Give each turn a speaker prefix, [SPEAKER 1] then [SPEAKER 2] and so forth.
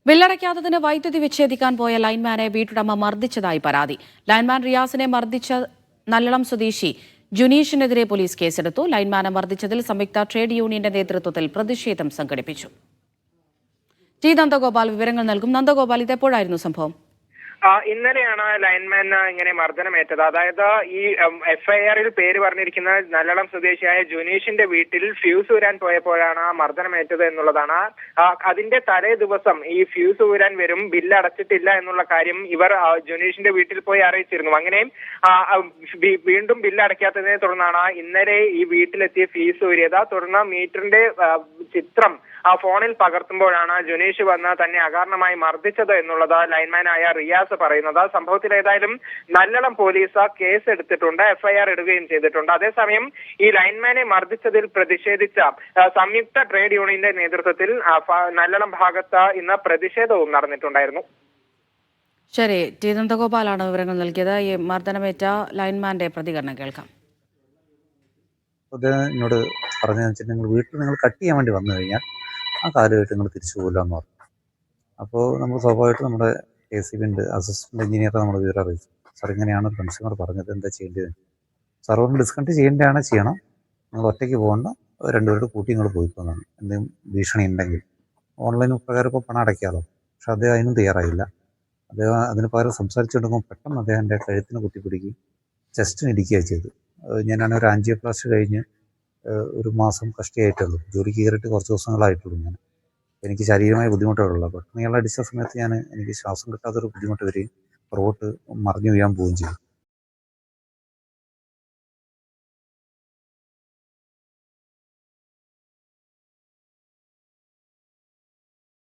[SPEAKER 1] ബില്ലടയ്ക്കാത്തതിന് വൈദ്യുതി വിച്ഛേദിക്കാൻ പോയ ലൈൻമാനെ വീട്ടുടമ മർദ്ദിച്ചതായി പരാതി. ലൈൻമാൻ റിയാസിനെ മർദ്ദിച്ച നല്ലളം സ്വദേശി ജുനീഷിനെതിരെ പോലീസ് കേസെടുത്തു. ലൈൻമാനെ മർദ്ദിച്ചതിൽ സംയുക്ത ട്രേഡ് യൂണിയന്റെ നേതൃത്വത്തിൽ പ്രതിഷേധം സംഘടിപ്പിച്ചു. ടി നന്ദഗോപാൽ വിവരങ്ങൾ നൽകും. നന്ദഗോപാൽ, ഇതെപ്പോഴായിരുന്നു സംഭവം?
[SPEAKER 2] ഇന്നലെയാണ് ലൈൻമാൻ ഇങ്ങനെ മർദ്ദനമേറ്റത്. അതായത് ഈ എഫ്ഐആറിൽ പേര് പറഞ്ഞിരിക്കുന്ന നല്ലളം സ്വദേശിയായ ജുനീഷിന്റെ വീട്ടിൽ ഫ്യൂസ് ഊരാൻ പോയപ്പോഴാണ് മർദ്ദനമേറ്റത് എന്നുള്ളതാണ്. അതിന്റെ തലേ ദിവസം ഈ ഫ്യൂസ് ഊരാൻ വരും, ബില്ല് അടച്ചിട്ടില്ല എന്നുള്ള കാര്യം ഇവർ ജുനീഷിന്റെ വീട്ടിൽ പോയി അറിയിച്ചിരുന്നു. അങ്ങനെ വീണ്ടും ബില്ല് അടയ്ക്കാത്തതിനെ തുടർന്നാണ് ഇന്നലെ ഈ വീട്ടിലെത്തിയ ഫീസ് ഊരിയത്. തുടർന്ന് മീറ്ററിന്റെ ചിത്രം ഫോണിൽ പകർത്തുമ്പോഴാണ് ജുനീഷ് വന്ന് തന്നെ അകാരണമായി മർദ്ദിച്ചത് എന്നുള്ളത് ലൈൻമാനായ റിയാസ് പറയുന്നത്. സംഭവത്തിൽ ഏതായാലും നല്ലളം പോലീസ് കേസ് എടുത്തിട്ടുണ്ട്, എഫ്ഐആർ ഇടുകയും ചെയ്തിട്ടുണ്ട്. അതേസമയം ഈ ലൈൻമാനെ മർദ്ദിച്ചതിൽ പ്രതിഷേധിച്ച സംയുക്ത ട്രേഡ് യൂണിയന്റെ നേതൃത്വത്തിൽ നല്ലളം ഭാഗത്ത് ഇന്ന് പ്രതിഷേധവും നടന്നിട്ടുണ്ടായിരുന്നു.
[SPEAKER 1] ശരി, ടി നന്ദഗോപാലാണ് വിവരങ്ങൾ നൽകിയത്. ഈ മർദ്ദനമേറ്റ ലൈൻമാന്റെ പ്രതികരണം കേൾക്കാം.
[SPEAKER 3] എന്നോട് പറഞ്ഞതെന്ന് വെച്ചാൽ നിങ്ങൾ വീട്ടിൽ നിങ്ങൾ കട്ട് ചെയ്യാൻ വേണ്ടി വന്നു കഴിഞ്ഞാൽ ആ കാലമായിട്ട് നിങ്ങൾ തിരിച്ചു പോകില്ല എന്ന് പറഞ്ഞു. അപ്പോൾ നമ്മൾ സ്വാഭാവികമായിട്ട് നമ്മുടെ KCB അസിസ്റ്റന്റ് എഞ്ചിനീയറെ നമ്മൾ വിവരം അറിയിച്ചു. സാർ ഇങ്ങനെയാണ് ഒരു കൺസ്യൂമർ പറഞ്ഞത്, എന്താ ചെയ്യേണ്ടത്? സർവറിന് ഡിസ്കണക്ട് ചെയ്യണം, നിങ്ങൾ ഒറ്റയ്ക്ക് പോകണ്ട, രണ്ടുപേരുടെ കൂട്ടി നിങ്ങൾ പോയിക്കൊന്നാണ്. എന്തെങ്കിലും ഭീഷണി ഉണ്ടെങ്കിൽ ഓൺലൈൻ പ്രകാരം ഇപ്പോൾ പണം അടയ്ക്കാമല്ലോ. പക്ഷെ അദ്ദേഹം അതിനും തയ്യാറായില്ല. അദ്ദേഹം അതിന് പകരം സംസാരിച്ചുകൊണ്ടിരിക്കുമ്പോൾ പെട്ടെന്ന് അദ്ദേഹം എൻ്റെ കഴുത്തിന് കുത്തിപ്പിടിക്കുകയും ചെസ്റ്റിന് ഇടിക്കുകയാണ് ചെയ്തു. ഞാനാണെങ്കിൽ ഒരു ആൻജിയോപ്ലാസ്റ്റി കഴിഞ്ഞ് ഒരു മാസം കഷ്ടിയായിട്ടുള്ളൂ. ജോലിക്ക് കയറിയിട്ട് കുറച്ച് ദിവസങ്ങളായിട്ടുള്ളൂ. എനിക്ക് ശാരീരികമായ ബുദ്ധിമുട്ടുകളുള്ള പെട്ടെന്ന് ഇയാൾ അടിച്ച സമയത്ത് എനിക്ക് ശ്വാസം കിട്ടാത്തൊരു ബുദ്ധിമുട്ട് വരികയും പുറകോട്ട് മറിഞ്ഞു വീഴാൻ പോവുകയും ചെയ്തു.